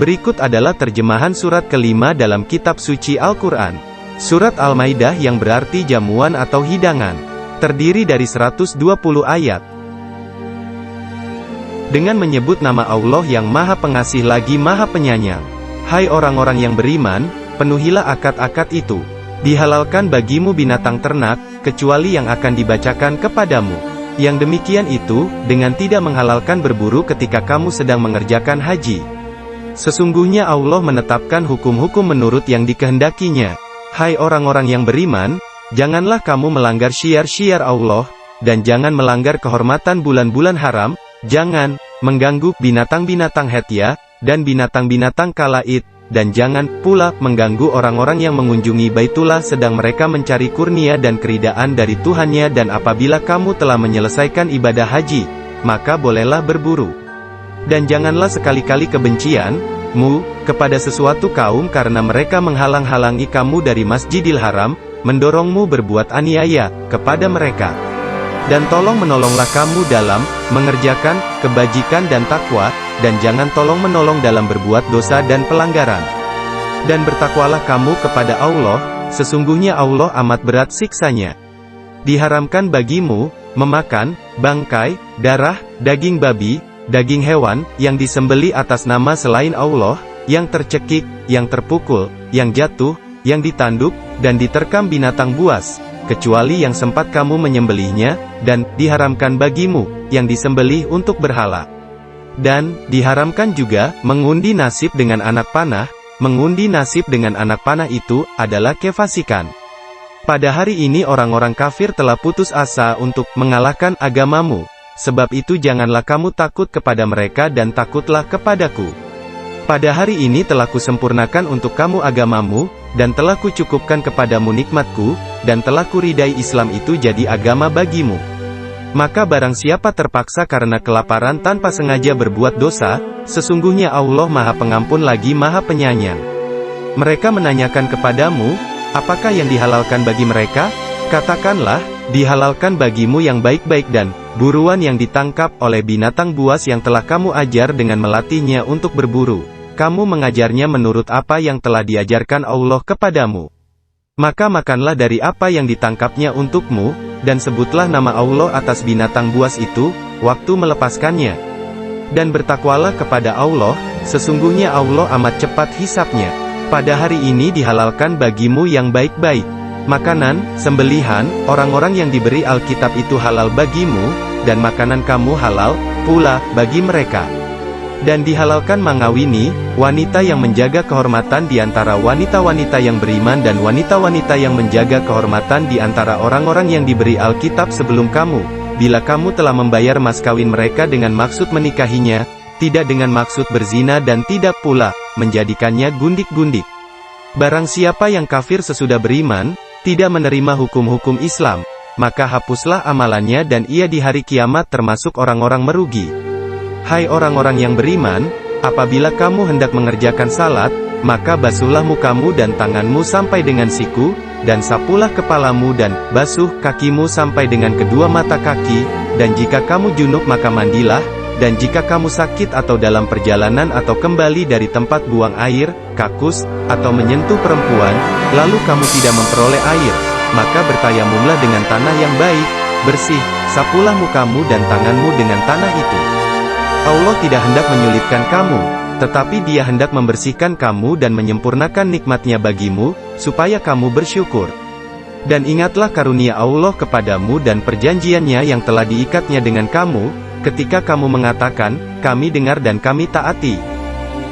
Berikut adalah terjemahan surat kelima dalam kitab suci Al-Quran. Surat Al-Maidah yang berarti jamuan atau hidangan. Terdiri dari 120 ayat. Dengan menyebut nama Allah yang Maha Pengasih lagi Maha Penyayang. Hai orang-orang yang beriman, penuhilah akad-akad itu. Dihalalkan bagimu binatang ternak, kecuali yang akan dibacakan kepadamu. Yang demikian itu, dengan tidak menghalalkan berburu ketika kamu sedang mengerjakan haji. Sesungguhnya Allah menetapkan hukum-hukum menurut yang dikehendakinya. Hai orang-orang yang beriman, janganlah kamu melanggar syiar-syiar Allah, dan jangan melanggar kehormatan bulan-bulan haram, jangan mengganggu binatang-binatang hetya, dan binatang-binatang kalaid, dan jangan pula mengganggu orang-orang yang mengunjungi Baitullah sedang mereka mencari kurnia dan keridaan dari Tuhannya, dan apabila kamu telah menyelesaikan ibadah haji, maka bolehlah berburu. Dan janganlah sekali-kali kebencianmu kepada sesuatu kaum karena mereka menghalang-halangi kamu dari Masjidil Haram, mendorongmu berbuat aniaya kepada mereka. Dan tolong-menolonglah kamu dalam mengerjakan kebajikan dan takwa, dan jangan tolong-menolong dalam berbuat dosa dan pelanggaran. Dan bertakwalah kamu kepada Allah, sesungguhnya Allah amat berat siksanya. Diharamkan bagimu memakan bangkai, darah, daging babi, daging hewan yang disembeli atas nama selain Allah, yang tercekik, yang terpukul, yang jatuh, yang ditanduk, dan diterkam binatang buas, kecuali yang sempat kamu menyembelihnya, dan diharamkan bagimu yang disembelih untuk berhala. Dan diharamkan juga mengundi nasib dengan anak panah. Mengundi nasib dengan anak panah itu adalah kefasikan. Pada hari ini orang-orang kafir telah putus asa untuk mengalahkan agamamu. Sebab itu janganlah kamu takut kepada mereka dan takutlah kepadaku. Pada hari ini telah kusempurnakan untuk kamu agamamu, dan telah kucukupkan kepadamu nikmatku, dan telah kuridai Islam itu jadi agama bagimu. Maka barang siapa terpaksa karena kelaparan tanpa sengaja berbuat dosa, sesungguhnya Allah Maha Pengampun lagi Maha Penyayang. Mereka menanyakan kepadamu, apakah yang dihalalkan bagi mereka? Katakanlah, dihalalkan bagimu yang baik-baik dan buruan yang ditangkap oleh binatang buas yang telah kamu ajar dengan melatihnya untuk berburu. Kamu mengajarnya menurut apa yang telah diajarkan Allah kepadamu. Maka makanlah dari apa yang ditangkapnya untukmu, dan sebutlah nama Allah atas binatang buas itu, waktu melepaskannya. Dan bertakwalah kepada Allah, sesungguhnya Allah amat cepat hisapnya. Pada hari ini dihalalkan bagimu yang baik-baik. Makanan, sembelihan, orang-orang yang diberi Alkitab itu halal bagimu, dan makanan kamu halal pula bagi mereka. Dan dihalalkan mengawini wanita yang menjaga kehormatan di antara wanita-wanita yang beriman dan wanita-wanita yang menjaga kehormatan di antara orang-orang yang diberi Alkitab sebelum kamu, bila kamu telah membayar mas kawin mereka dengan maksud menikahinya, tidak dengan maksud berzina dan tidak pula menjadikannya gundik-gundik. Barang siapa yang kafir sesudah beriman, tidak menerima hukum-hukum Islam, maka hapuslah amalannya dan ia di hari kiamat termasuk orang-orang merugi. Hai orang-orang yang beriman, apabila kamu hendak mengerjakan salat, maka basuhlah mukamu dan tanganmu sampai dengan siku, dan sapulah kepalamu dan basuh kakimu sampai dengan kedua mata kaki, dan jika kamu junub maka mandilah, dan jika kamu sakit atau dalam perjalanan atau kembali dari tempat buang air, kakus, atau menyentuh perempuan, lalu kamu tidak memperoleh air, maka bertayamumlah dengan tanah yang baik, bersih, sapulah mukamu dan tanganmu dengan tanah itu. Allah tidak hendak menyulitkan kamu, tetapi Dia hendak membersihkan kamu dan menyempurnakan nikmatnya bagimu, supaya kamu bersyukur. Dan ingatlah karunia Allah kepadamu dan perjanjiannya yang telah diikatnya dengan kamu, ketika kamu mengatakan, kami dengar dan kami taati.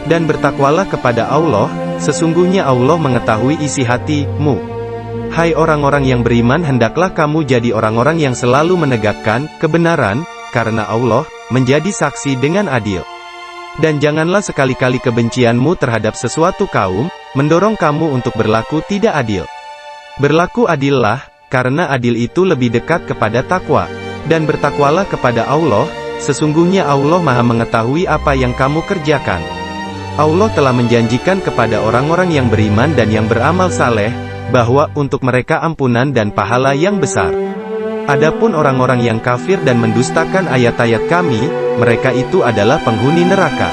Dan bertakwalah kepada Allah, sesungguhnya Allah mengetahui isi hatimu. Hai orang-orang yang beriman, hendaklah kamu jadi orang-orang yang selalu menegakkan kebenaran, karena Allah menjadi saksi dengan adil. Dan janganlah sekali-kali kebencianmu terhadap sesuatu kaum mendorong kamu untuk berlaku tidak adil. Berlaku adillah, karena adil itu lebih dekat kepada takwa. Dan bertakwalah kepada Allah, sesungguhnya Allah Maha mengetahui apa yang kamu kerjakan. Allah telah menjanjikan kepada orang-orang yang beriman dan yang beramal saleh, bahwa untuk mereka ampunan dan pahala yang besar. Adapun orang-orang yang kafir dan mendustakan ayat-ayat kami, mereka itu adalah penghuni neraka.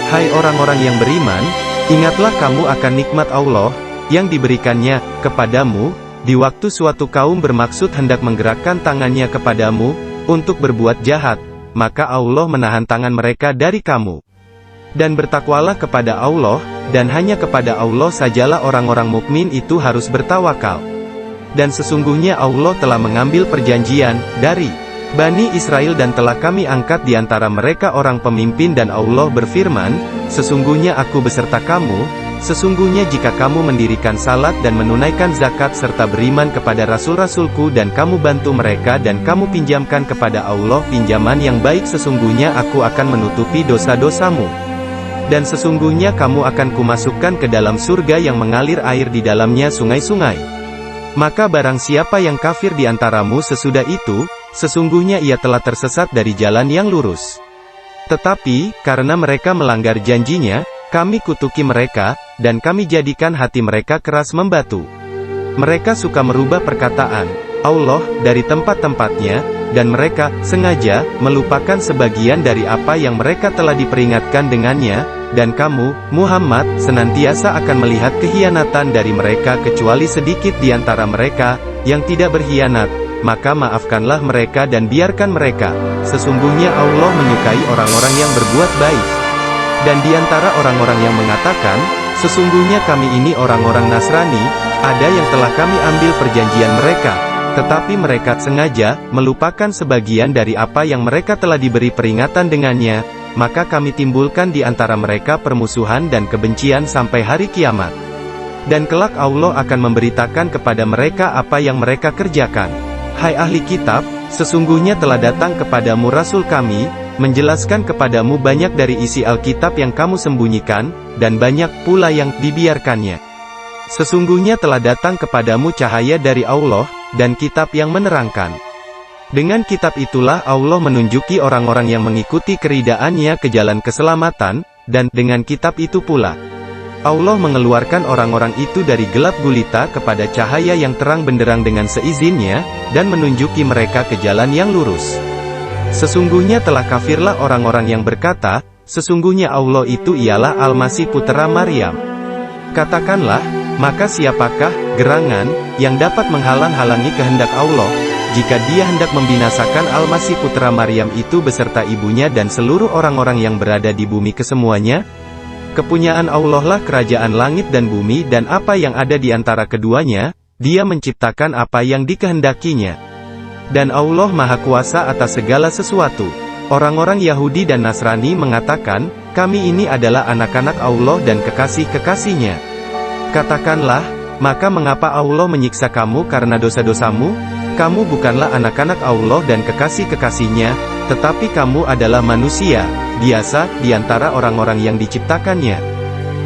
Hai orang-orang yang beriman, ingatlah kamu akan nikmat Allah, yang diberikannya kepadamu, di waktu suatu kaum bermaksud hendak menggerakkan tangannya kepadamu, untuk berbuat jahat, maka Allah menahan tangan mereka dari kamu. Dan bertakwalah kepada Allah, dan hanya kepada Allah sajalah orang-orang mukmin itu harus bertawakal. Dan sesungguhnya Allah telah mengambil perjanjian dari Bani Israel dan telah kami angkat di antara mereka orang pemimpin dan Allah berfirman, sesungguhnya aku beserta kamu, sesungguhnya jika kamu mendirikan salat dan menunaikan zakat serta beriman kepada rasul-rasulku dan kamu bantu mereka dan kamu pinjamkan kepada Allah pinjaman yang baik sesungguhnya aku akan menutupi dosa-dosamu. Dan sesungguhnya kamu akan kumasukkan ke dalam surga yang mengalir air di dalamnya sungai-sungai. Maka barang siapa yang kafir di antaramu sesudah itu, sesungguhnya ia telah tersesat dari jalan yang lurus. Tetapi, karena mereka melanggar janjinya, kami kutuki mereka, dan kami jadikan hati mereka keras membatu. Mereka suka merubah perkataan Allah dari tempat-tempatnya, dan mereka sengaja melupakan sebagian dari apa yang mereka telah diperingatkan dengannya, dan kamu, Muhammad, senantiasa akan melihat kehianatan dari mereka kecuali sedikit di antara mereka yang tidak berkhianat. Maka maafkanlah mereka dan biarkan mereka. Sesungguhnya Allah menyukai orang-orang yang berbuat baik. Dan di antara orang-orang yang mengatakan, sesungguhnya kami ini orang-orang Nasrani, ada yang telah kami ambil perjanjian mereka, tetapi mereka sengaja melupakan sebagian dari apa yang mereka telah diberi peringatan dengannya, maka kami timbulkan di antara mereka permusuhan dan kebencian sampai hari kiamat. Dan kelak Allah akan memberitakan kepada mereka apa yang mereka kerjakan. Hai ahli kitab, sesungguhnya telah datang kepadamu Rasul kami, menjelaskan kepadamu banyak dari isi Alkitab yang kamu sembunyikan, dan banyak pula yang dibiarkannya. Sesungguhnya telah datang kepadamu cahaya dari Allah, dan kitab yang menerangkan. Dengan kitab itulah Allah menunjuki orang-orang yang mengikuti keridaannya ke jalan keselamatan, dan dengan kitab itu pula Allah mengeluarkan orang-orang itu dari gelap gulita kepada cahaya yang terang benderang dengan seizinnya, dan menunjuki mereka ke jalan yang lurus. Sesungguhnya telah kafirlah orang-orang yang berkata, sesungguhnya Allah itu ialah Al-Masih Putera Maryam. Katakanlah, maka siapakah gerangan yang dapat menghalang-halangi kehendak Allah, jika dia hendak membinasakan Al-Masih Putera Maryam itu beserta ibunya dan seluruh orang-orang yang berada di bumi kesemuanya? Kepunyaan Allah lah kerajaan langit dan bumi dan apa yang ada di antara keduanya, Dia menciptakan apa yang dikehendakinya. Dan Allah Maha Kuasa atas segala sesuatu. Orang-orang Yahudi dan Nasrani mengatakan, kami ini adalah anak-anak Allah dan kekasih-kekasihnya. Katakanlah, maka mengapa Allah menyiksa kamu karena dosa-dosamu? Kamu bukanlah anak-anak Allah dan kekasih-kekasihnya, tetapi kamu adalah manusia biasa di antara orang-orang yang diciptakannya.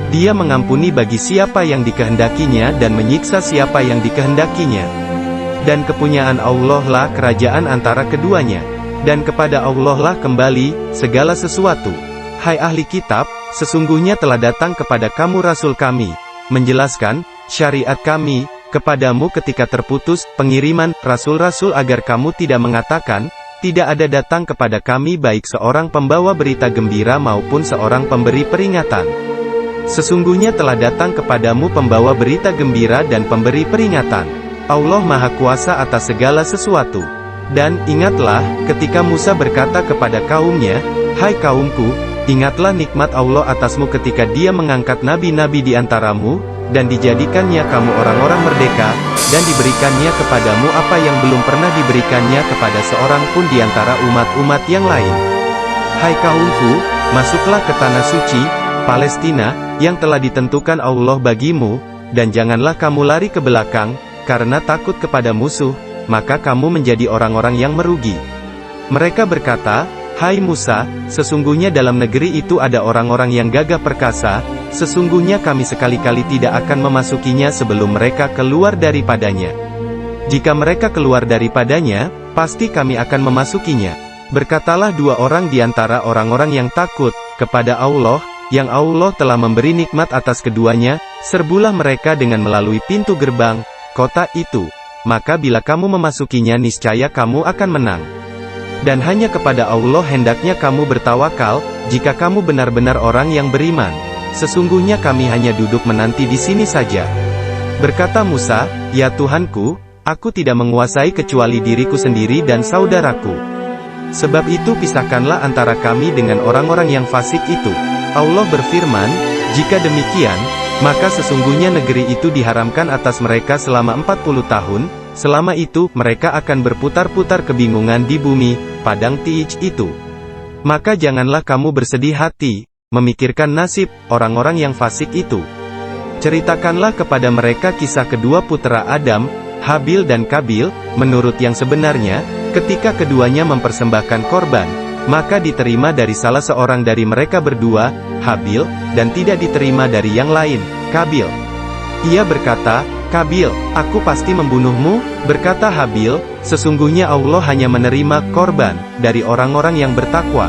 Dia mengampuni bagi siapa yang dikehendakinya dan menyiksa siapa yang dikehendakinya. Dan kepunyaan Allah lah kerajaan antara keduanya. Dan kepada Allah lah kembali segala sesuatu. Hai ahli kitab, sesungguhnya telah datang kepada kamu Rasul kami, menjelaskan syariat kami kepadamu ketika terputus pengiriman rasul-rasul agar kamu tidak mengatakan, tidak ada datang kepada kami baik seorang pembawa berita gembira maupun seorang pemberi peringatan. Sesungguhnya telah datang kepadamu pembawa berita gembira dan pemberi peringatan. Allah Maha Kuasa atas segala sesuatu. Dan ingatlah, ketika Musa berkata kepada kaumnya, hai kaumku, ingatlah nikmat Allah atasmu ketika Dia mengangkat nabi-nabi di antaramu, dan dijadikannya kamu orang-orang merdeka, dan diberikannya kepadamu apa yang belum pernah diberikannya kepada seorang pun di antara umat-umat yang lain. Hai kaumku, masuklah ke tanah suci, Palestina, yang telah ditentukan Allah bagimu, dan janganlah kamu lari ke belakang, karena takut kepada musuh, maka kamu menjadi orang-orang yang merugi. Mereka berkata, hai Musa, sesungguhnya dalam negeri itu ada orang-orang yang gagah perkasa, sesungguhnya kami sekali-kali tidak akan memasukinya sebelum mereka keluar daripadanya. Jika mereka keluar daripadanya, pasti kami akan memasukinya. Berkatalah dua orang di antara orang-orang yang takut kepada Allah, yang Allah telah memberi nikmat atas keduanya, serbulah mereka dengan melalui pintu gerbang kota itu. Maka bila kamu memasukinya niscaya kamu akan menang. Dan hanya kepada Allah hendaknya kamu bertawakal, jika kamu benar-benar orang yang beriman. Sesungguhnya kami hanya duduk menanti di sini saja. Berkata Musa, "Ya Tuhanku, aku tidak menguasai kecuali diriku sendiri dan saudaraku. Sebab itu pisahkanlah antara kami dengan orang-orang yang fasik itu." Allah berfirman, "Jika demikian, maka sesungguhnya negeri itu diharamkan atas mereka selama 40 tahun, selama itu mereka akan berputar-putar kebingungan di bumi, padang Tij itu. Maka janganlah kamu bersedih hati, memikirkan nasib orang-orang yang fasik itu. Ceritakanlah kepada mereka kisah kedua putra Adam, Habil dan Kabil, menurut yang sebenarnya, ketika keduanya mempersembahkan korban, maka diterima dari salah seorang dari mereka berdua, Habil, dan tidak diterima dari yang lain, Kabil. Ia berkata, 'Kabil, aku pasti membunuhmu,' berkata Habil, 'sesungguhnya Allah hanya menerima korban dari orang-orang yang bertakwa.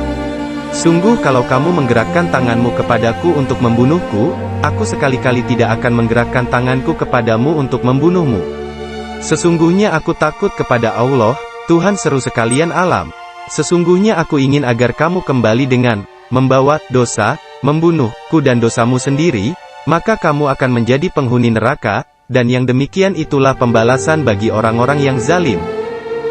Sungguh kalau kamu menggerakkan tanganmu kepadaku untuk membunuhku, aku sekali-kali tidak akan menggerakkan tanganku kepadamu untuk membunuhmu. Sesungguhnya aku takut kepada Allah, Tuhan seru sekalian alam. Sesungguhnya aku ingin agar kamu kembali dengan membawa dosa, membunuhku dan dosamu sendiri, maka kamu akan menjadi penghuni neraka, dan yang demikian itulah pembalasan bagi orang-orang yang zalim.'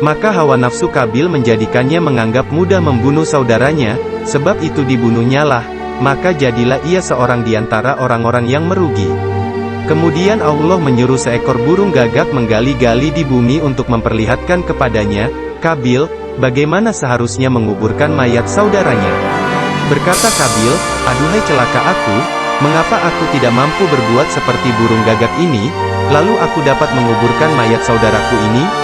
Maka hawa nafsu Kabil menjadikannya menganggap mudah membunuh saudaranya, sebab itu dibunuhnya lah, maka jadilah ia seorang di antara orang-orang yang merugi. Kemudian Allah menyuruh seekor burung gagak menggali-gali di bumi untuk memperlihatkan kepadanya, 'Kabil, bagaimana seharusnya menguburkan mayat saudaranya?' Berkata Kabil, 'Aduhai celaka aku, mengapa aku tidak mampu berbuat seperti burung gagak ini, lalu aku dapat menguburkan mayat saudaraku ini?'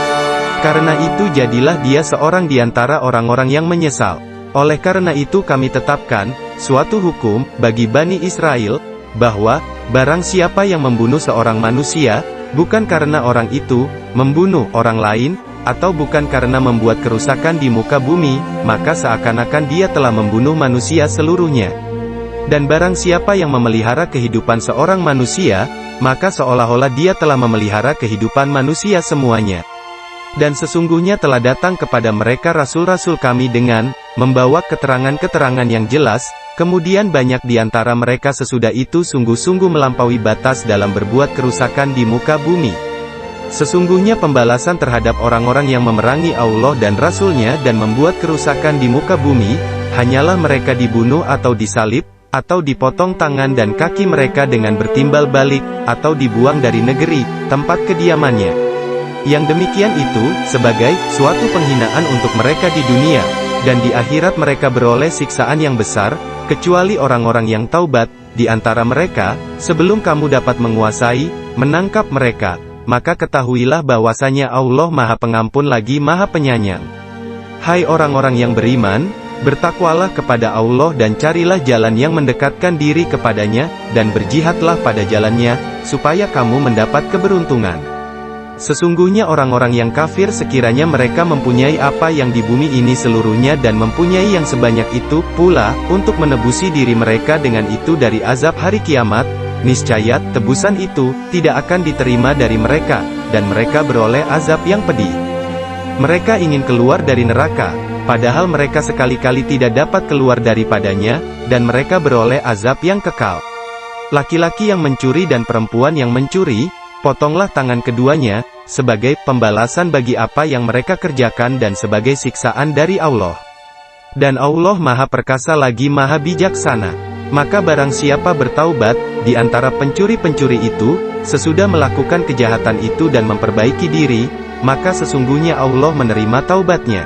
Karena itu jadilah dia seorang di antara orang-orang yang menyesal. Oleh karena itu kami tetapkan suatu hukum bagi Bani Israel, bahwa barang siapa yang membunuh seorang manusia, bukan karena orang itu membunuh orang lain, atau bukan karena membuat kerusakan di muka bumi, maka seakan-akan dia telah membunuh manusia seluruhnya. Dan barang siapa yang memelihara kehidupan seorang manusia, maka seolah-olah dia telah memelihara kehidupan manusia semuanya. Dan sesungguhnya telah datang kepada mereka rasul-rasul kami dengan membawa keterangan-keterangan yang jelas, kemudian banyak di antara mereka sesudah itu sungguh-sungguh melampaui batas dalam berbuat kerusakan di muka bumi. Sesungguhnya pembalasan terhadap orang-orang yang memerangi Allah dan Rasul-Nya dan membuat kerusakan di muka bumi, hanyalah mereka dibunuh atau disalib, atau dipotong tangan dan kaki mereka dengan bertimbal balik, atau dibuang dari negeri, tempat kediamannya. Yang demikian itu, sebagai suatu penghinaan untuk mereka di dunia, dan di akhirat mereka beroleh siksaan yang besar, kecuali orang-orang yang taubat, di antara mereka, sebelum kamu dapat menguasai, menangkap mereka, maka ketahuilah bahwasanya Allah Maha Pengampun lagi Maha Penyayang. Hai orang-orang yang beriman, bertakwalah kepada Allah dan carilah jalan yang mendekatkan diri kepadanya, dan berjihadlah pada jalannya, supaya kamu mendapat keberuntungan. Sesungguhnya orang-orang yang kafir sekiranya mereka mempunyai apa yang di bumi ini seluruhnya dan mempunyai yang sebanyak itu pula, untuk menebusi diri mereka dengan itu dari azab hari kiamat, niscaya tebusan itu tidak akan diterima dari mereka, dan mereka beroleh azab yang pedih. Mereka ingin keluar dari neraka, padahal mereka sekali-kali tidak dapat keluar daripadanya, dan mereka beroleh azab yang kekal. Laki-laki yang mencuri dan perempuan yang mencuri, potonglah tangan keduanya, sebagai pembalasan bagi apa yang mereka kerjakan dan sebagai siksaan dari Allah. Dan Allah Maha Perkasa lagi Maha Bijaksana. Maka barang siapa bertaubat, di antara pencuri-pencuri itu, sesudah melakukan kejahatan itu dan memperbaiki diri, maka sesungguhnya Allah menerima taubatnya.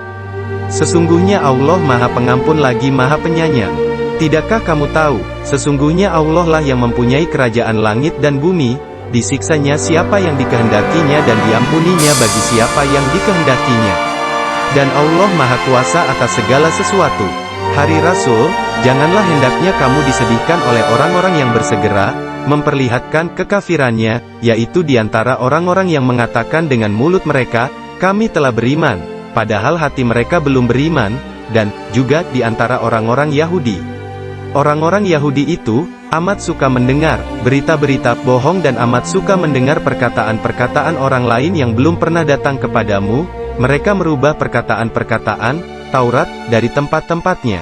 Sesungguhnya Allah Maha Pengampun lagi Maha Penyayang. Tidakkah kamu tahu, sesungguhnya Allah lah yang mempunyai kerajaan langit dan bumi, disiksanya siapa yang dikehendakinya dan diampuninya bagi siapa yang dikehendakinya. Dan Allah Maha Kuasa atas segala sesuatu. Hari Rasul, janganlah hendaknya kamu disedihkan oleh orang-orang yang bersegera memperlihatkan kekafirannya, yaitu di antara orang-orang yang mengatakan dengan mulut mereka, kami telah beriman, padahal hati mereka belum beriman, dan juga di antara orang-orang Yahudi. Orang-orang Yahudi itu amat suka mendengar berita-berita bohong dan amat suka mendengar perkataan-perkataan orang lain yang belum pernah datang kepadamu. Mereka merubah perkataan-perkataan Taurat dari tempat-tempatnya.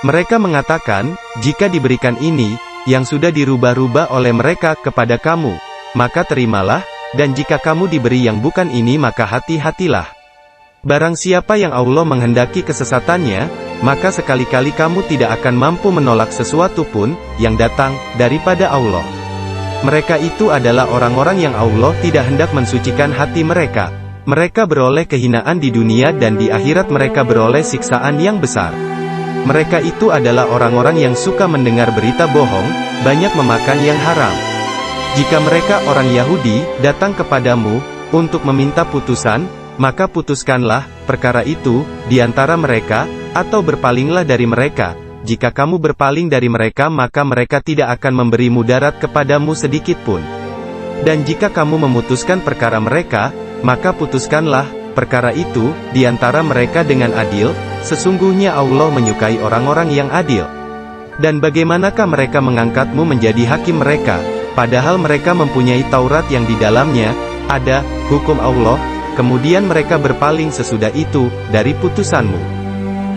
Mereka mengatakan, jika diberikan ini, yang sudah dirubah-rubah oleh mereka kepada kamu, maka terimalah, dan jika kamu diberi yang bukan ini maka hati-hatilah. Barang siapa yang Allah menghendaki kesesatannya, maka sekali-kali kamu tidak akan mampu menolak sesuatu pun, yang datang, daripada Allah. Mereka itu adalah orang-orang yang Allah tidak hendak mensucikan hati mereka. Mereka beroleh kehinaan di dunia dan di akhirat mereka beroleh siksaan yang besar. Mereka itu adalah orang-orang yang suka mendengar berita bohong, banyak memakan yang haram. Jika mereka orang Yahudi, datang kepadamu, untuk meminta putusan, maka putuskanlah perkara itu di antara mereka, atau berpalinglah dari mereka. Jika kamu berpaling dari mereka maka mereka tidak akan memberi mudarat kepadamu sedikitpun. Dan jika kamu memutuskan perkara mereka, maka putuskanlah perkara itu di antara mereka dengan adil, sesungguhnya Allah menyukai orang-orang yang adil. Dan bagaimanakah mereka mengangkatmu menjadi hakim mereka, padahal mereka mempunyai Taurat yang di dalamnya ada hukum Allah, kemudian mereka berpaling sesudah itu dari putusanmu.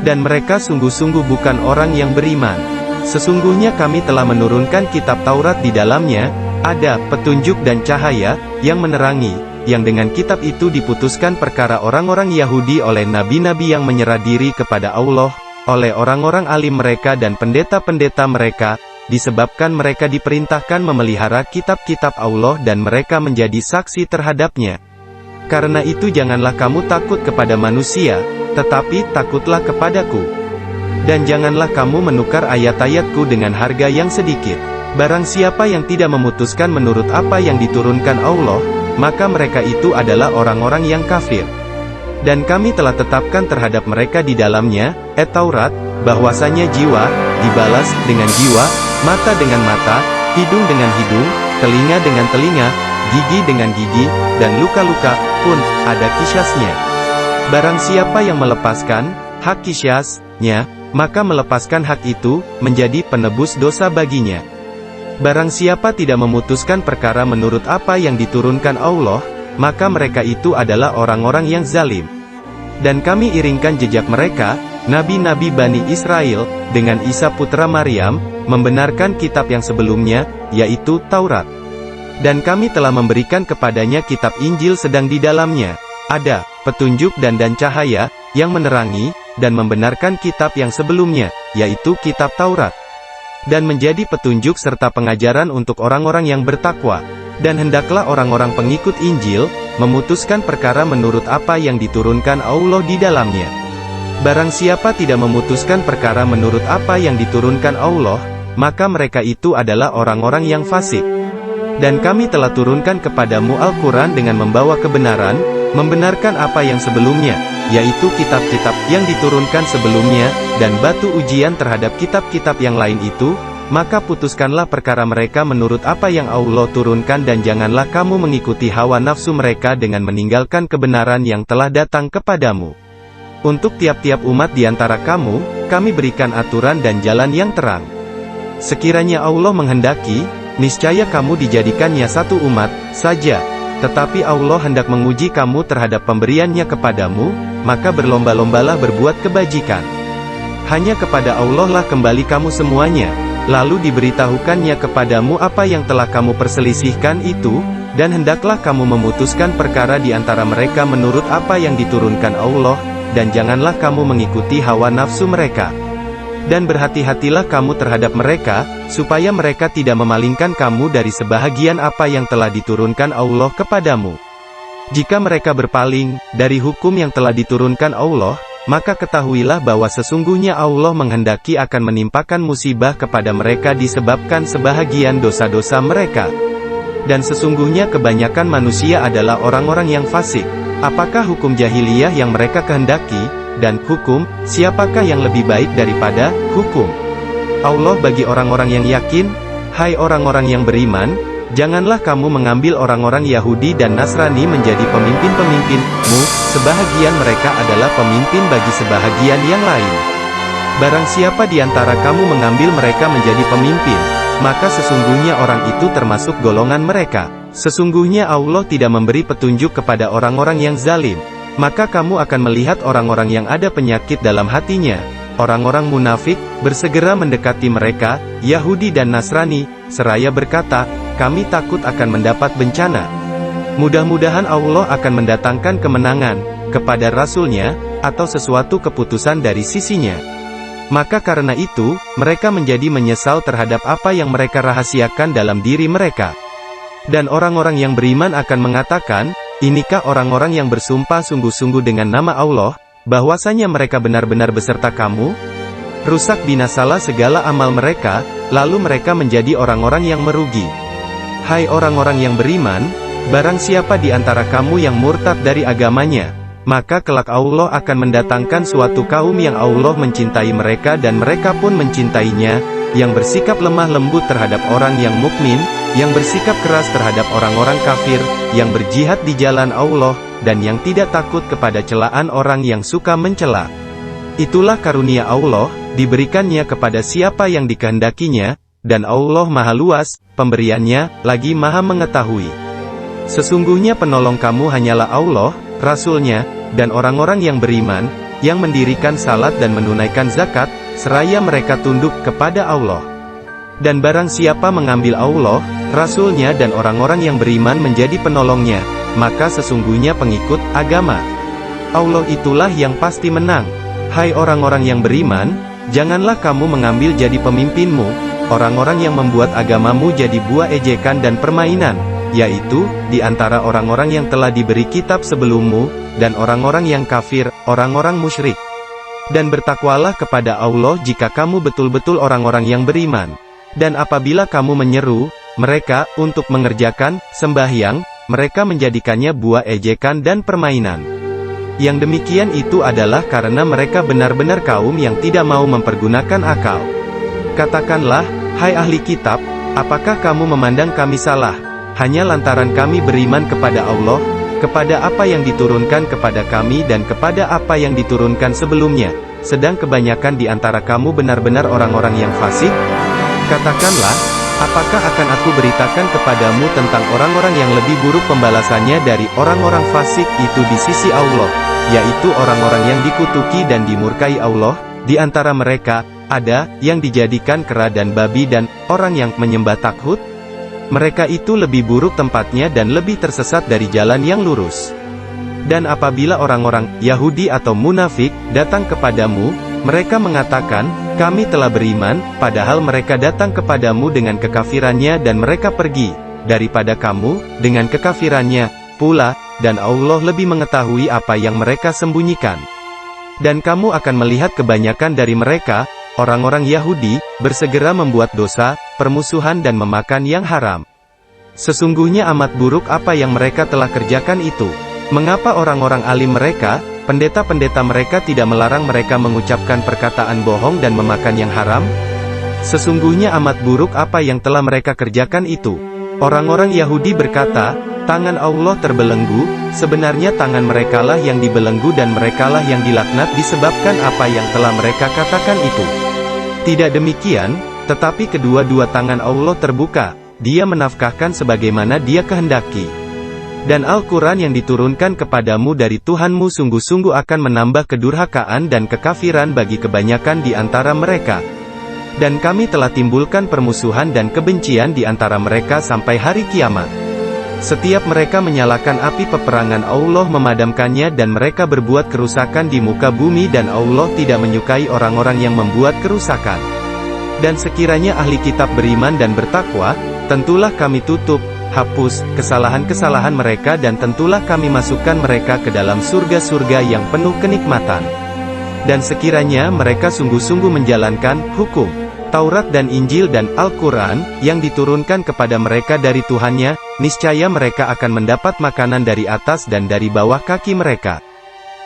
Dan mereka sungguh-sungguh bukan orang yang beriman. Sesungguhnya kami telah menurunkan kitab Taurat di dalamnya ada petunjuk dan cahaya yang menerangi, yang dengan kitab itu diputuskan perkara orang-orang Yahudi oleh nabi-nabi yang menyerah diri kepada Allah, oleh orang-orang alim mereka dan pendeta-pendeta mereka, disebabkan mereka diperintahkan memelihara kitab-kitab Allah dan mereka menjadi saksi terhadapnya. Karena itu janganlah kamu takut kepada manusia, tetapi takutlah kepadaku. Dan janganlah kamu menukar ayat-ayatku dengan harga yang sedikit. Barang siapa yang tidak memutuskan menurut apa yang diturunkan Allah, maka mereka itu adalah orang-orang yang kafir. Dan kami telah tetapkan terhadap mereka di dalamnya, Taurat, bahwasanya jiwa dibalas dengan jiwa, mata dengan mata, hidung dengan hidung, telinga dengan telinga, gigi dengan gigi, dan luka-luka pun ada qisasnya. Barang siapa yang melepaskan hak qisasnya, maka melepaskan hak itu menjadi penebus dosa baginya. Barang siapa tidak memutuskan perkara menurut apa yang diturunkan Allah, maka mereka itu adalah orang-orang yang zalim. Dan kami iringkan jejak mereka, nabi-nabi Bani Israel, dengan Isa putra Maryam, membenarkan kitab yang sebelumnya, yaitu Taurat. Dan kami telah memberikan kepadanya kitab Injil sedang di dalamnya ada petunjuk dan cahaya, yang menerangi, dan membenarkan kitab yang sebelumnya, yaitu kitab Taurat. Dan menjadi petunjuk serta pengajaran untuk orang-orang yang bertakwa. Dan hendaklah orang-orang pengikut Injil, memutuskan perkara menurut apa yang diturunkan Allah di dalamnya. Barang siapa tidak memutuskan perkara menurut apa yang diturunkan Allah, maka mereka itu adalah orang-orang yang fasik. Dan kami telah turunkan kepadamu Al-Quran dengan membawa kebenaran, membenarkan apa yang sebelumnya, yaitu kitab-kitab yang diturunkan sebelumnya, dan batu ujian terhadap kitab-kitab yang lain itu, maka putuskanlah perkara mereka menurut apa yang Allah turunkan dan janganlah kamu mengikuti hawa nafsu mereka dengan meninggalkan kebenaran yang telah datang kepadamu. Untuk tiap-tiap umat di antara kamu, kami berikan aturan dan jalan yang terang. Sekiranya Allah menghendaki, niscaya kamu dijadikannya satu umat saja. Tetapi Allah hendak menguji kamu terhadap pemberiannya kepadamu, maka berlomba-lombalah berbuat kebajikan. Hanya kepada Allah lah kembali kamu semuanya. Lalu diberitahukannya kepadamu apa yang telah kamu perselisihkan itu, dan hendaklah kamu memutuskan perkara di antara mereka menurut apa yang diturunkan Allah, dan janganlah kamu mengikuti hawa nafsu mereka. Dan berhati-hatilah kamu terhadap mereka, supaya mereka tidak memalingkan kamu dari sebahagian apa yang telah diturunkan Allah kepadamu. Jika mereka berpaling dari hukum yang telah diturunkan Allah, maka ketahuilah bahwa sesungguhnya Allah menghendaki akan menimpakan musibah kepada mereka disebabkan sebahagian dosa-dosa mereka. Dan sesungguhnya kebanyakan manusia adalah orang-orang yang fasik. Apakah hukum jahiliyah yang mereka kehendaki? Dan hukum, siapakah yang lebih baik daripada hukum Allah bagi orang-orang yang yakin? Hai orang-orang yang beriman, janganlah kamu mengambil orang-orang Yahudi dan Nasrani menjadi pemimpin-pemimpinmu, sebahagian mereka adalah pemimpin bagi sebahagian yang lain. Barang siapa di antara kamu mengambil mereka menjadi pemimpin, maka sesungguhnya orang itu termasuk golongan mereka. Sesungguhnya Allah tidak memberi petunjuk kepada orang-orang yang zalim. Maka kamu akan melihat orang-orang yang ada penyakit dalam hatinya, orang-orang munafik, bersegera mendekati mereka, Yahudi dan Nasrani, seraya berkata, kami takut akan mendapat bencana. Mudah-mudahan Allah akan mendatangkan kemenangan kepada Rasul-Nya, atau sesuatu keputusan dari sisinya. Maka karena itu, mereka menjadi menyesal terhadap apa yang mereka rahasiakan dalam diri mereka. Dan orang-orang yang beriman akan mengatakan, inikah orang-orang yang bersumpah sungguh-sungguh dengan nama Allah, bahwasanya mereka benar-benar beserta kamu? Rusak binasalah segala amal mereka, lalu mereka menjadi orang-orang yang merugi. Hai orang-orang yang beriman, barang siapa di antara kamu yang murtad dari agamanya, maka kelak Allah akan mendatangkan suatu kaum yang Allah mencintai mereka dan mereka pun mencintainya, yang bersikap lemah lembut terhadap orang yang mukmin, yang bersikap keras terhadap orang-orang kafir, yang berjihad di jalan Allah, dan yang tidak takut kepada celaan orang yang suka mencela. Itulah karunia Allah, diberikannya kepada siapa yang dikehendakinya, dan Allah Maha Luas, pemberiannya, lagi Maha Mengetahui. Sesungguhnya penolong kamu hanyalah Allah, Rasul-Nya, dan orang-orang yang beriman, yang mendirikan salat dan menunaikan zakat, seraya mereka tunduk kepada Allah. Dan barang siapa mengambil Allah, Rasul-Nya dan orang-orang yang beriman menjadi penolongnya, maka sesungguhnya pengikut agama Allah itulah yang pasti menang. Hai orang-orang yang beriman, janganlah kamu mengambil jadi pemimpinmu, orang-orang yang membuat agamamu jadi buah ejekan dan permainan, yaitu, di antara orang-orang yang telah diberi kitab sebelummu, dan orang-orang yang kafir, orang-orang musyrik. Dan bertakwalah kepada Allah jika kamu betul-betul orang-orang yang beriman. Dan apabila kamu menyeru mereka untuk mengerjakan sembahyang, mereka menjadikannya buah ejekan dan permainan. Yang demikian itu adalah karena mereka benar-benar kaum yang tidak mau mempergunakan akal. Katakanlah, hai ahli kitab, apakah kamu memandang kami salah? Hanya lantaran kami beriman kepada Allah, kepada apa yang diturunkan kepada kami dan kepada apa yang diturunkan sebelumnya, sedang kebanyakan di antara kamu benar-benar orang-orang yang fasik? Katakanlah, apakah akan aku beritakan kepadamu tentang orang-orang yang lebih buruk pembalasannya dari orang-orang fasik itu di sisi Allah, yaitu orang-orang yang dikutuki dan dimurkai Allah? Di antara mereka, ada yang dijadikan kera dan babi dan orang yang menyembah taghut. Mereka itu lebih buruk tempatnya dan lebih tersesat dari jalan yang lurus. Dan apabila orang-orang Yahudi atau munafik datang kepadamu, mereka mengatakan, kami telah beriman, padahal mereka datang kepadamu dengan kekafirannya dan mereka pergi daripada kamu dengan kekafirannya pula, dan Allah lebih mengetahui apa yang mereka sembunyikan. Dan kamu akan melihat kebanyakan dari mereka, orang-orang Yahudi, bersegera membuat dosa, permusuhan dan memakan yang haram. Sesungguhnya amat buruk apa yang mereka telah kerjakan itu. Mengapa orang-orang alim mereka, pendeta-pendeta mereka tidak melarang mereka mengucapkan perkataan bohong dan memakan yang haram? Sesungguhnya amat buruk apa yang telah mereka kerjakan itu. Orang-orang Yahudi berkata, tangan Allah terbelenggu, sebenarnya tangan merekalah yang dibelenggu dan merekalah yang dilaknat disebabkan apa yang telah mereka katakan itu. Tidak demikian, tetapi kedua-dua tangan Allah terbuka, Dia menafkahkan sebagaimana Dia kehendaki. Dan Al-Quran yang diturunkan kepadamu dari Tuhanmu sungguh-sungguh akan menambah kedurhakaan dan kekafiran bagi kebanyakan di antara mereka. Dan kami telah timbulkan permusuhan dan kebencian di antara mereka sampai hari kiamat. Setiap mereka menyalakan api peperangan, Allah memadamkannya dan mereka berbuat kerusakan di muka bumi dan Allah tidak menyukai orang-orang yang membuat kerusakan. Dan sekiranya ahli kitab beriman dan bertakwa, tentulah kami tutup, hapus, kesalahan-kesalahan mereka dan tentulah kami masukkan mereka ke dalam surga-surga yang penuh kenikmatan. Dan sekiranya mereka sungguh-sungguh menjalankan hukum Taurat dan Injil dan Al-Quran, yang diturunkan kepada mereka dari Tuhannya, niscaya mereka akan mendapat makanan dari atas dan dari bawah kaki mereka.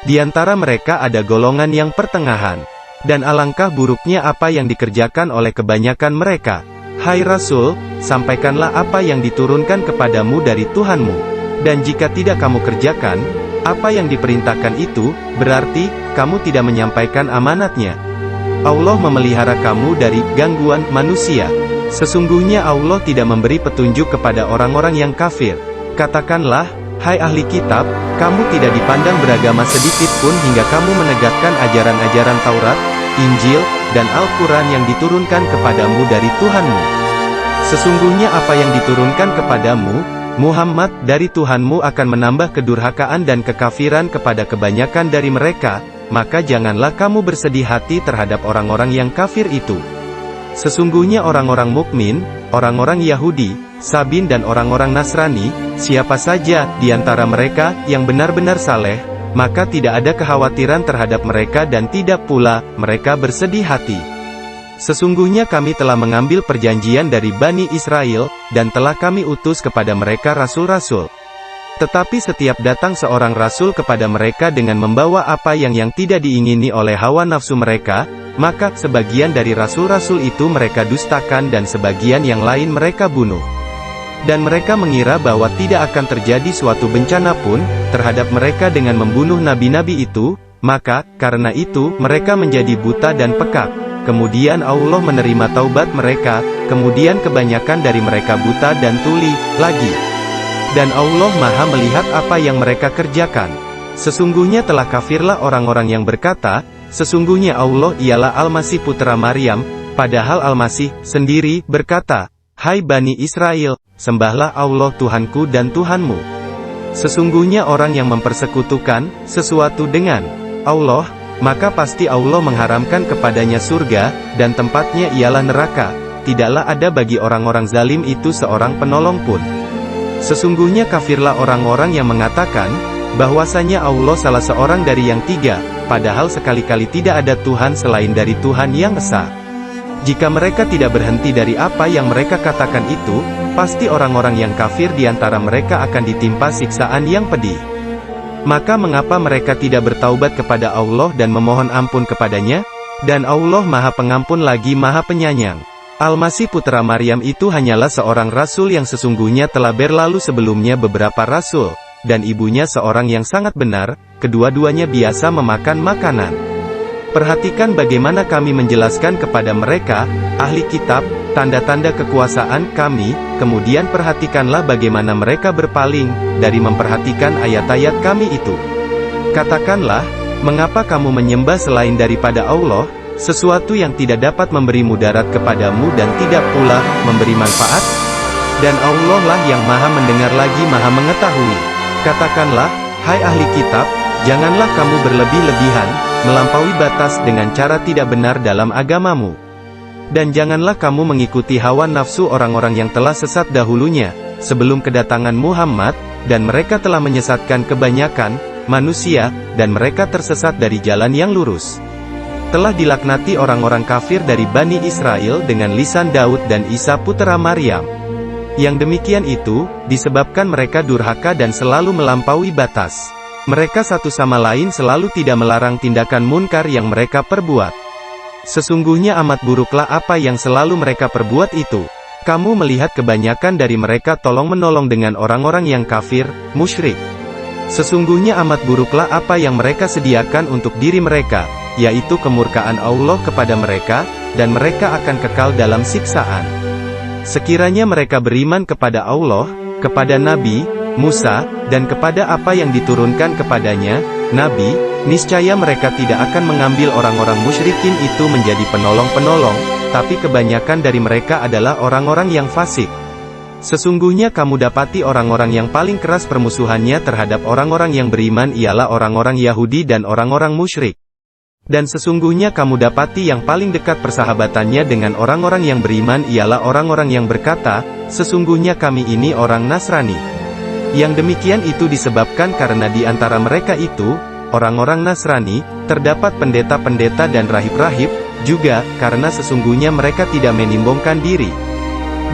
Di antara mereka ada golongan yang pertengahan. Dan alangkah buruknya apa yang dikerjakan oleh kebanyakan mereka. Hai Rasul, sampaikanlah apa yang diturunkan kepadamu dari Tuhanmu. Dan jika tidak kamu kerjakan apa yang diperintahkan itu, berarti kamu tidak menyampaikan amanatnya. Allah memelihara kamu dari gangguan manusia. Sesungguhnya Allah tidak memberi petunjuk kepada orang-orang yang kafir. Katakanlah, Hai ahli kitab, kamu tidak dipandang beragama sedikit pun hingga kamu menegakkan ajaran-ajaran Taurat, Injil, dan Al-Quran yang diturunkan kepadamu dari Tuhanmu. Sesungguhnya apa yang diturunkan kepadamu, Muhammad, dari Tuhanmu akan menambah kedurhakaan dan kekafiran kepada kebanyakan dari mereka, maka janganlah kamu bersedih hati terhadap orang-orang yang kafir itu. Sesungguhnya orang-orang mukmin, orang-orang Yahudi, Sabin dan orang-orang Nasrani, siapa saja di antara mereka yang benar-benar saleh, maka tidak ada kekhawatiran terhadap mereka dan tidak pula mereka bersedih hati. Sesungguhnya kami telah mengambil perjanjian dari Bani Israel, dan telah kami utus kepada mereka rasul-rasul. Tetapi setiap datang seorang rasul kepada mereka dengan membawa apa yang tidak diingini oleh hawa nafsu mereka, maka sebagian dari rasul-rasul itu mereka dustakan dan sebagian yang lain mereka bunuh. Dan mereka mengira bahwa tidak akan terjadi suatu bencana pun terhadap mereka dengan membunuh nabi-nabi itu, maka karena itu mereka menjadi buta dan pekak. Kemudian Allah menerima taubat mereka, kemudian kebanyakan dari mereka buta dan tuli lagi. Dan Allah Maha melihat apa yang mereka kerjakan. Sesungguhnya telah kafirlah orang-orang yang berkata, sesungguhnya Allah ialah Al-Masih putra Maryam, padahal Al-Masih sendiri berkata, Hai Bani Israel, sembahlah Allah Tuhanku dan Tuhanmu. Sesungguhnya orang yang mempersekutukan sesuatu dengan Allah, maka pasti Allah mengharamkan kepadanya surga, dan tempatnya ialah neraka. Tidaklah ada bagi orang-orang zalim itu seorang penolong pun. Sesungguhnya kafirlah orang-orang yang mengatakan, bahwasanya Allah salah seorang dari yang tiga, padahal sekali-kali tidak ada Tuhan selain dari Tuhan yang Esa. Jika mereka tidak berhenti dari apa yang mereka katakan itu, pasti orang-orang yang kafir di antara mereka akan ditimpa siksaan yang pedih. Maka mengapa mereka tidak bertaubat kepada Allah dan memohon ampun kepadanya? Dan Allah Maha Pengampun lagi Maha Penyayang. Al-Masih putra Maryam itu hanyalah seorang rasul yang sesungguhnya telah berlalu sebelumnya beberapa rasul, dan ibunya seorang yang sangat benar, kedua-duanya biasa memakan makanan. Perhatikan bagaimana kami menjelaskan kepada mereka, ahli kitab, tanda-tanda kekuasaan kami, kemudian perhatikanlah bagaimana mereka berpaling, dari memperhatikan ayat-ayat kami itu. Katakanlah, mengapa kamu menyembah selain daripada Allah, sesuatu yang tidak dapat memberi mudarat kepadamu dan tidak pula memberi manfaat? Dan Allah lah yang Maha mendengar lagi Maha mengetahui. Katakanlah, hai ahli kitab, janganlah kamu berlebih-lebihan, melampaui batas dengan cara tidak benar dalam agamamu. Dan janganlah kamu mengikuti hawa nafsu orang-orang yang telah sesat dahulunya, sebelum kedatangan Muhammad, dan mereka telah menyesatkan kebanyakan manusia, dan mereka tersesat dari jalan yang lurus. Telah dilaknati orang-orang kafir dari Bani Israel dengan lisan Daud dan Isa putra Maryam. Yang demikian itu, disebabkan mereka durhaka dan selalu melampaui batas. Mereka satu sama lain selalu tidak melarang tindakan munkar yang mereka perbuat. Sesungguhnya amat buruklah apa yang selalu mereka perbuat itu. Kamu melihat kebanyakan dari mereka tolong-menolong dengan orang-orang yang kafir, musyrik. Sesungguhnya amat buruklah apa yang mereka sediakan untuk diri mereka, yaitu kemurkaan Allah kepada mereka, dan mereka akan kekal dalam siksaan. Sekiranya mereka beriman kepada Allah, kepada Nabi Musa, dan kepada apa yang diturunkan kepadanya, Nabi, niscaya mereka tidak akan mengambil orang-orang musyrikin itu menjadi penolong-penolong, tapi kebanyakan dari mereka adalah orang-orang yang fasik. Sesungguhnya kamu dapati orang-orang yang paling keras permusuhannya terhadap orang-orang yang beriman ialah orang-orang Yahudi dan orang-orang musyrik. Dan sesungguhnya kamu dapati yang paling dekat persahabatannya dengan orang-orang yang beriman ialah orang-orang yang berkata, sesungguhnya kami ini orang Nasrani. Yang demikian itu disebabkan karena di antara mereka itu, orang-orang Nasrani, terdapat pendeta-pendeta dan rahib-rahib, juga, karena sesungguhnya mereka tidak menimbongkan diri.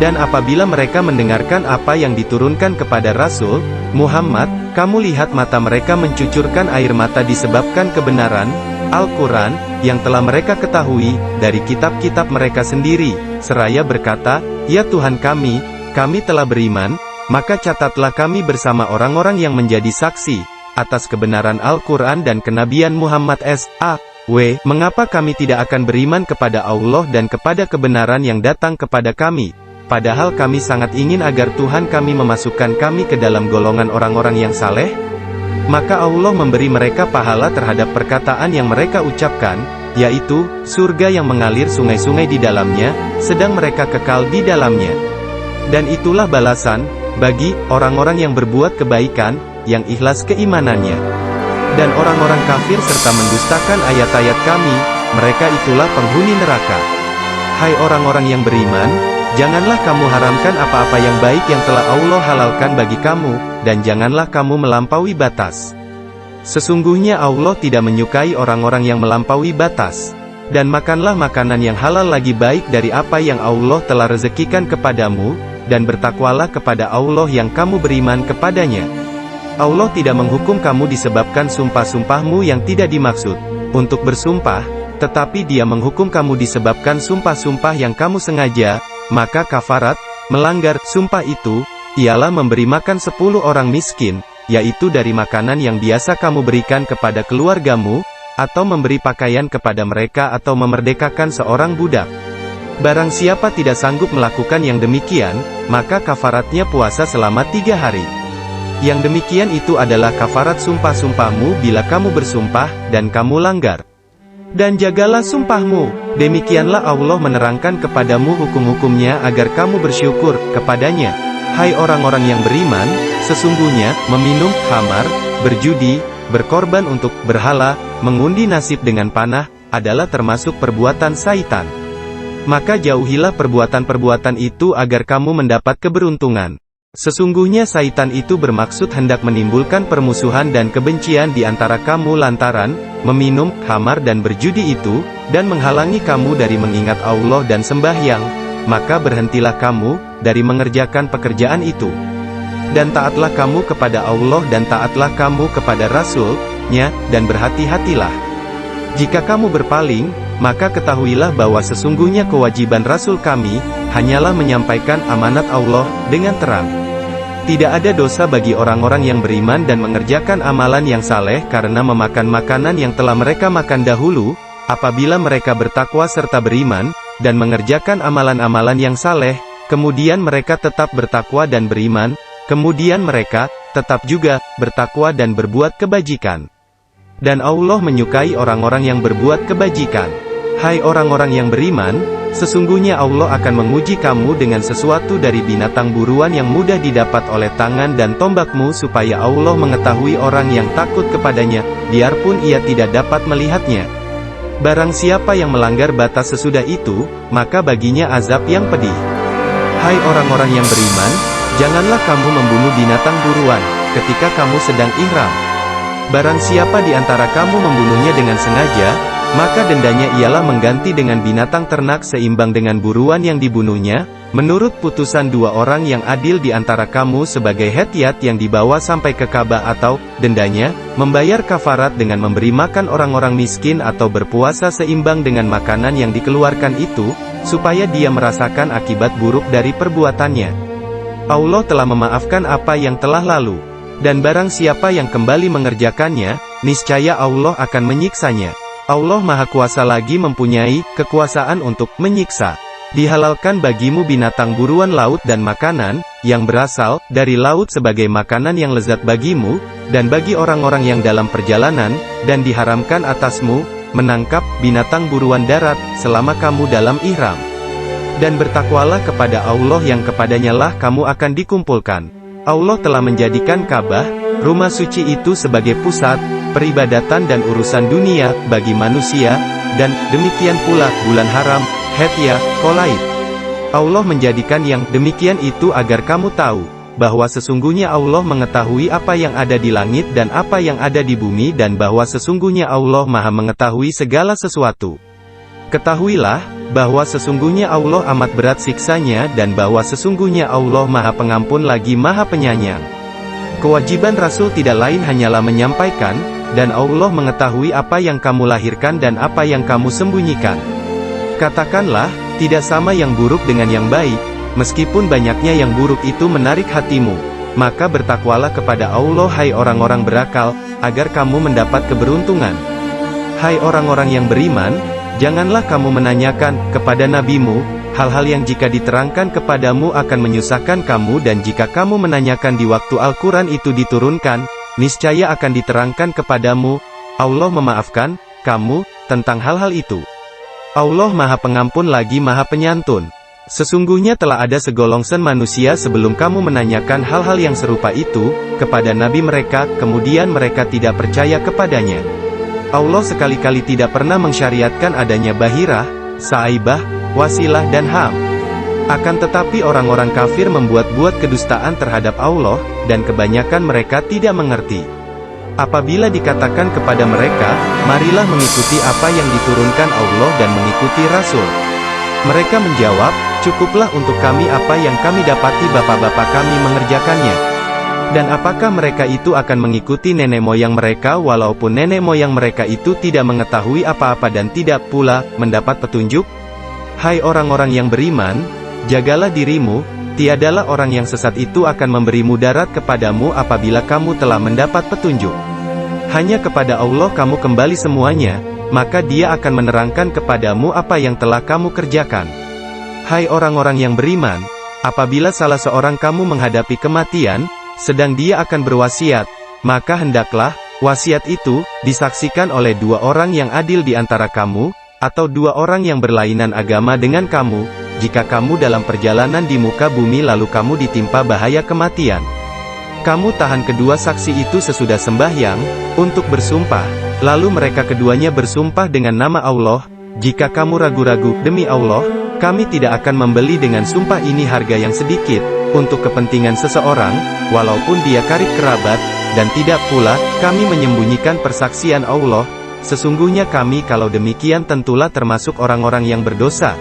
Dan apabila mereka mendengarkan apa yang diturunkan kepada Rasul Muhammad, kamu lihat mata mereka mencucurkan air mata disebabkan kebenaran, Al-Quran, yang telah mereka ketahui, dari kitab-kitab mereka sendiri, seraya berkata, ya Tuhan kami telah beriman, maka catatlah kami bersama orang-orang yang menjadi saksi, atas kebenaran Al-Quran dan kenabian Muhammad S.A.W. Mengapa kami tidak akan beriman kepada Allah dan kepada kebenaran yang datang kepada kami? padahal kami sangat ingin agar Tuhan kami memasukkan kami ke dalam golongan orang-orang yang saleh?" Maka Allah memberi mereka pahala terhadap perkataan yang mereka ucapkan, yaitu, surga yang mengalir sungai-sungai di dalamnya, sedang mereka kekal di dalamnya. Dan itulah balasan, bagi orang-orang yang berbuat kebaikan, yang ikhlas keimanannya. Dan orang-orang kafir serta mendustakan ayat-ayat kami, mereka itulah penghuni neraka. Hai orang-orang yang beriman, janganlah kamu haramkan apa-apa yang baik yang telah Allah halalkan bagi kamu, dan janganlah kamu melampaui batas. Sesungguhnya Allah tidak menyukai orang-orang yang melampaui batas. Dan makanlah makanan yang halal lagi baik dari apa yang Allah telah rezekikan kepadamu, dan bertakwalah kepada Allah yang kamu beriman kepadanya. Allah tidak menghukum kamu disebabkan sumpah-sumpahmu yang tidak dimaksud untuk bersumpah, tetapi Dia menghukum kamu disebabkan sumpah-sumpah yang kamu sengaja, maka kafarat melanggar sumpah itu ialah memberi makan 10 orang miskin, yaitu dari makanan yang biasa kamu berikan kepada keluargamu, atau memberi pakaian kepada mereka atau memerdekakan seorang budak. Barang siapa tidak sanggup melakukan yang demikian, maka kafaratnya puasa selama 3 hari. Yang demikian itu adalah kafarat sumpah-sumpahmu bila kamu bersumpah, dan kamu langgar. Dan jagalah sumpahmu, demikianlah Allah menerangkan kepadamu hukum-hukumnya agar kamu bersyukur kepadanya. Hai orang-orang yang beriman, sesungguhnya, meminum khamar, berjudi, berkorban untuk berhala, mengundi nasib dengan panah, adalah termasuk perbuatan syaitan. Maka jauhilah perbuatan-perbuatan itu agar kamu mendapat keberuntungan. Sesungguhnya syaitan itu bermaksud hendak menimbulkan permusuhan dan kebencian di antara kamu lantaran meminum khamar dan berjudi itu, dan menghalangi kamu dari mengingat Allah dan sembahyang. Maka berhentilah kamu dari mengerjakan pekerjaan itu. Dan taatlah kamu kepada Allah dan taatlah kamu kepada Rasul-Nya, dan berhati-hatilah. Jika kamu berpaling, maka ketahuilah bahwa sesungguhnya kewajiban Rasul kami, hanyalah menyampaikan amanat Allah, dengan terang. Tidak ada dosa bagi orang-orang yang beriman dan mengerjakan amalan yang saleh karena memakan makanan yang telah mereka makan dahulu, apabila mereka bertakwa serta beriman, dan mengerjakan amalan-amalan yang saleh, kemudian mereka tetap bertakwa dan beriman, kemudian mereka tetap juga bertakwa dan berbuat kebajikan. Dan Allah menyukai orang-orang yang berbuat kebajikan. Hai orang-orang yang beriman, sesungguhnya Allah akan menguji kamu dengan sesuatu dari binatang buruan yang mudah didapat oleh tangan dan tombakmu supaya Allah mengetahui orang yang takut kepadanya, biarpun ia tidak dapat melihatnya. Barang siapa yang melanggar batas sesudah itu, maka baginya azab yang pedih. Hai orang-orang yang beriman, janganlah kamu membunuh binatang buruan, ketika kamu sedang ihram. Barang siapa di antara kamu membunuhnya dengan sengaja, maka dendanya ialah mengganti dengan binatang ternak seimbang dengan buruan yang dibunuhnya, menurut putusan 2 orang yang adil di antara kamu sebagai hetyat yang dibawa sampai ke Ka'bah, atau, dendanya, membayar kafarat dengan memberi makan orang-orang miskin atau berpuasa seimbang dengan makanan yang dikeluarkan itu, supaya dia merasakan akibat buruk dari perbuatannya. Allah telah memaafkan apa yang telah lalu. Dan barang siapa yang kembali mengerjakannya, niscaya Allah akan menyiksanya. Allah Maha Kuasa lagi mempunyai kekuasaan untuk menyiksa. Dihalalkan bagimu binatang buruan laut dan makanan yang berasal dari laut sebagai makanan yang lezat bagimu, dan bagi orang-orang yang dalam perjalanan, dan diharamkan atasmu menangkap binatang buruan darat selama kamu dalam ihram. Dan bertakwalah kepada Allah yang kepadanya lah kamu akan dikumpulkan. Allah telah menjadikan Ka'bah, rumah suci itu sebagai pusat peribadatan dan urusan dunia bagi manusia, dan demikian pula bulan haram, Hetyah, Qolaid. Allah menjadikan yang demikian itu agar kamu tahu bahwa sesungguhnya Allah mengetahui apa yang ada di langit dan apa yang ada di bumi, dan bahwa sesungguhnya Allah Maha mengetahui segala sesuatu. Ketahuilah bahwa sesungguhnya Allah amat berat siksanya, dan bahwa sesungguhnya Allah Maha Pengampun lagi Maha Penyayang. Kewajiban Rasul tidak lain hanyalah menyampaikan, dan Allah mengetahui apa yang kamu lahirkan dan apa yang kamu sembunyikan. Katakanlah, tidak sama yang buruk dengan yang baik, meskipun banyaknya yang buruk itu menarik hatimu. Maka bertakwalah kepada Allah hai orang-orang berakal, agar kamu mendapat keberuntungan. Hai orang-orang yang beriman, janganlah kamu menanyakan kepada nabimu hal-hal yang jika diterangkan kepadamu akan menyusahkan kamu dan jika kamu menanyakan di waktu Al-Quran itu diturunkan, niscaya akan diterangkan kepadamu, Allah memaafkan kamu tentang hal-hal itu. Allah Maha Pengampun lagi Maha Penyantun. Sesungguhnya telah ada segolongsen manusia sebelum kamu menanyakan hal-hal yang serupa itu kepada nabi mereka, kemudian mereka tidak percaya kepadanya. Allah sekali-kali tidak pernah mensyariatkan adanya bahirah, sa'ibah, wasilah dan ham. Akan tetapi orang-orang kafir membuat-buat kedustaan terhadap Allah, dan kebanyakan mereka tidak mengerti. Apabila dikatakan kepada mereka, marilah mengikuti apa yang diturunkan Allah dan mengikuti Rasul. Mereka menjawab, cukuplah untuk kami apa yang kami dapati bapak-bapak kami mengerjakannya. Dan apakah mereka itu akan mengikuti nenek moyang mereka walaupun nenek moyang mereka itu tidak mengetahui apa-apa dan tidak pula mendapat petunjuk? Hai orang-orang yang beriman, jagalah dirimu, tiadalah orang yang sesat itu akan memberi mudarat kepadamu apabila kamu telah mendapat petunjuk. Hanya kepada Allah kamu kembali semuanya, maka Dia akan menerangkan kepadamu apa yang telah kamu kerjakan. Hai orang-orang yang beriman, apabila salah seorang kamu menghadapi kematian, sedang dia akan berwasiat, maka hendaklah wasiat itu disaksikan oleh dua orang yang adil di antara kamu, atau dua orang yang berlainan agama dengan kamu, jika kamu dalam perjalanan di muka bumi lalu kamu ditimpa bahaya kematian. Kamu tahan kedua saksi itu sesudah sembahyang, untuk bersumpah, lalu mereka keduanya bersumpah dengan nama Allah, jika kamu ragu-ragu, demi Allah, kami tidak akan membeli dengan sumpah ini harga yang sedikit, untuk kepentingan seseorang, walaupun dia karib kerabat, dan tidak pula, kami menyembunyikan persaksian Allah, sesungguhnya kami kalau demikian tentulah termasuk orang-orang yang berdosa.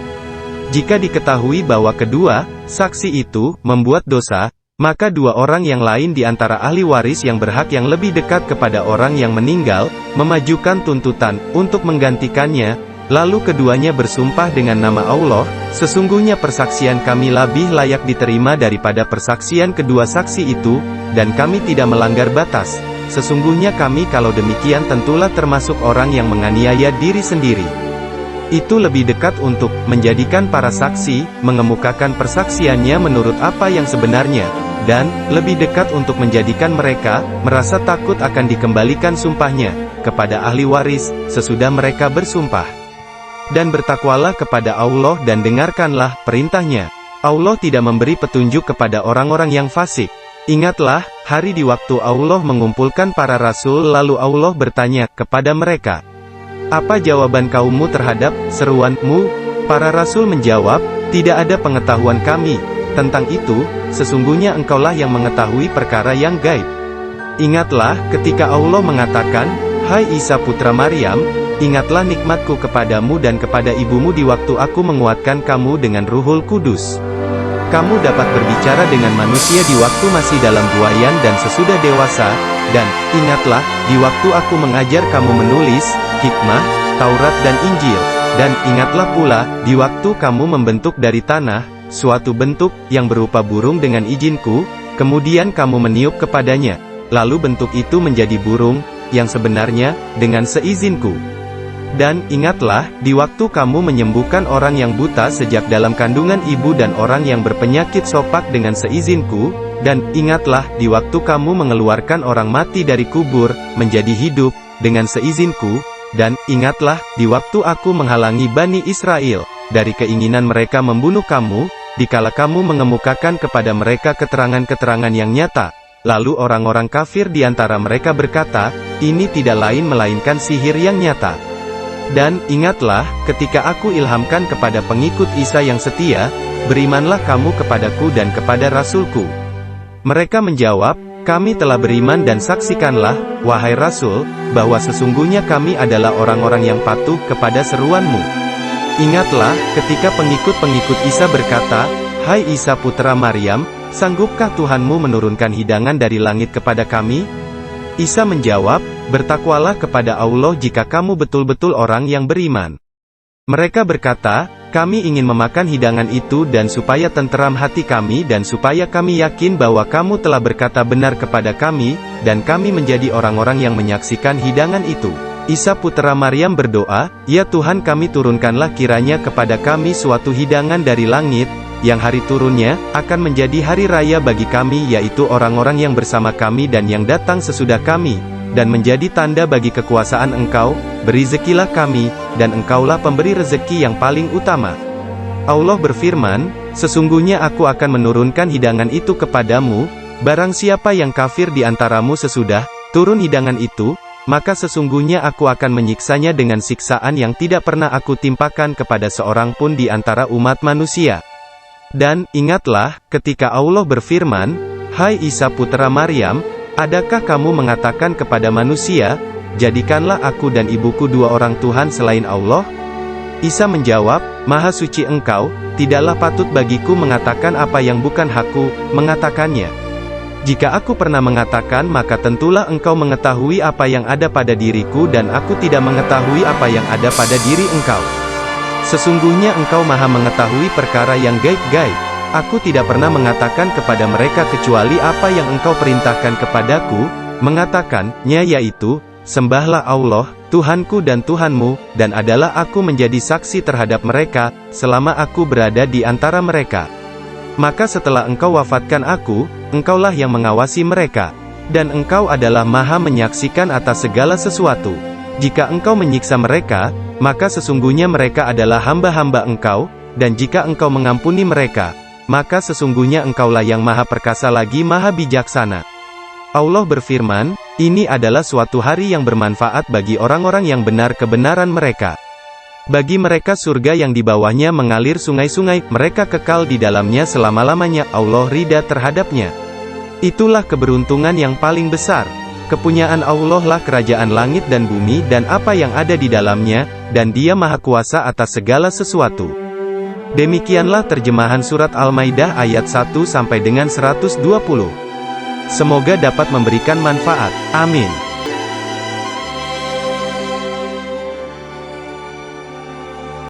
Jika diketahui bahwa kedua saksi itu membuat dosa, maka dua orang yang lain di antara ahli waris yang berhak yang lebih dekat kepada orang yang meninggal, memajukan tuntutan untuk menggantikannya, lalu keduanya bersumpah dengan nama Allah, sesungguhnya persaksian kami lebih layak diterima daripada persaksian kedua saksi itu, dan kami tidak melanggar batas. Sesungguhnya kami kalau demikian tentulah termasuk orang yang menganiaya diri sendiri. Itu lebih dekat untuk menjadikan para saksi mengemukakan persaksiannya menurut apa yang sebenarnya, dan lebih dekat untuk menjadikan mereka merasa takut akan dikembalikan sumpahnya kepada ahli waris sesudah mereka bersumpah. Dan bertakwalah kepada Allah dan dengarkanlah perintahnya. Allah tidak memberi petunjuk kepada orang-orang yang fasik. Ingatlah hari di waktu Allah mengumpulkan para rasul lalu Allah bertanya kepada mereka, apa jawaban kaummu terhadap seruanmu? Para rasul menjawab, tidak ada pengetahuan kami tentang itu, sesungguhnya engkaulah yang mengetahui perkara yang gaib. Ingatlah ketika Allah mengatakan, hai Isa putra Maryam, ingatlah nikmatku kepadamu dan kepada ibumu di waktu aku menguatkan kamu dengan Ruhul Kudus. Kamu dapat berbicara dengan manusia di waktu masih dalam buayan dan sesudah dewasa, dan ingatlah di waktu aku mengajar kamu menulis hikmah, Taurat dan Injil, dan ingatlah pula di waktu kamu membentuk dari tanah suatu bentuk yang berupa burung dengan izinku, kemudian kamu meniup kepadanya, lalu bentuk itu menjadi burung yang sebenarnya dengan seizinku. Dan ingatlah di waktu kamu menyembuhkan orang yang buta sejak dalam kandungan ibu dan orang yang berpenyakit sopak dengan seizinku, dan ingatlah di waktu kamu mengeluarkan orang mati dari kubur menjadi hidup dengan seizinku, dan ingatlah di waktu aku menghalangi Bani Israel dari keinginan mereka membunuh kamu, dikala kamu mengemukakan kepada mereka keterangan-keterangan yang nyata. Lalu orang-orang kafir di antara mereka berkata, ini tidak lain melainkan sihir yang nyata. Dan ingatlah ketika aku ilhamkan kepada pengikut Isa yang setia, berimanlah kamu kepadaku dan kepada Rasulku. Mereka menjawab, kami telah beriman dan saksikanlah, wahai Rasul, bahwa sesungguhnya kami adalah orang-orang yang patuh kepada seruanmu. Ingatlah ketika pengikut-pengikut Isa berkata, hai Isa putra Maryam, sanggupkah Tuhanmu menurunkan hidangan dari langit kepada kami? Isa menjawab, bertakwalah kepada Allah jika kamu betul-betul orang yang beriman. Mereka berkata, kami ingin memakan hidangan itu dan supaya tenteram hati kami dan supaya kami yakin bahwa kamu telah berkata benar kepada kami, dan kami menjadi orang-orang yang menyaksikan hidangan itu. Isa putra Maryam berdoa, "Ya Tuhan kami, turunkanlah kiranya kepada kami suatu hidangan dari langit, yang hari turunnya, akan menjadi hari raya bagi kami, yaitu orang-orang yang bersama kami dan yang datang sesudah kami, dan menjadi tanda bagi kekuasaan Engkau, beri rezekilah kami, dan Engkaulah pemberi rezeki yang paling utama." Allah berfirman, "Sesungguhnya aku akan menurunkan hidangan itu kepadamu, barang siapa yang kafir di antaramu sesudah turun hidangan itu, maka sesungguhnya aku akan menyiksanya dengan siksaan yang tidak pernah aku timpakan kepada seorang pun di antara umat manusia." Dan, ingatlah, ketika Allah berfirman, "Hai Isa putra Maryam, adakah kamu mengatakan kepada manusia, jadikanlah aku dan ibuku dua orang Tuhan selain Allah?" Isa menjawab, "Maha suci Engkau, tidaklah patut bagiku mengatakan apa yang bukan hakku mengatakannya. Jika aku pernah mengatakan, maka tentulah Engkau mengetahui apa yang ada pada diriku dan aku tidak mengetahui apa yang ada pada diri Engkau. Sesungguhnya Engkau maha mengetahui perkara yang gaib-gaib. Aku tidak pernah mengatakan kepada mereka kecuali apa yang Engkau perintahkan kepadaku, mengatakannya yaitu, sembahlah Allah, Tuhanku dan Tuhanmu, dan adalah aku menjadi saksi terhadap mereka, selama aku berada di antara mereka. Maka setelah Engkau wafatkan aku, Engkaulah yang mengawasi mereka. Dan Engkau adalah maha menyaksikan atas segala sesuatu. Jika Engkau menyiksa mereka, maka sesungguhnya mereka adalah hamba-hamba Engkau, dan jika Engkau mengampuni mereka, maka sesungguhnya Engkaulah yang maha perkasa lagi maha bijaksana." Allah berfirman, "Ini adalah suatu hari yang bermanfaat bagi orang-orang yang benar kebenaran mereka. Bagi mereka surga yang di bawahnya mengalir sungai-sungai, mereka kekal di dalamnya selama-lamanya, Allah ridha terhadapnya. Itulah keberuntungan yang paling besar. Kepunyaan Allah lah kerajaan langit dan bumi dan apa yang ada di dalamnya, dan Dia maha kuasa atas segala sesuatu." Demikianlah terjemahan surat Al-Maidah ayat 1 sampai dengan 120. Semoga dapat memberikan manfaat. Amin.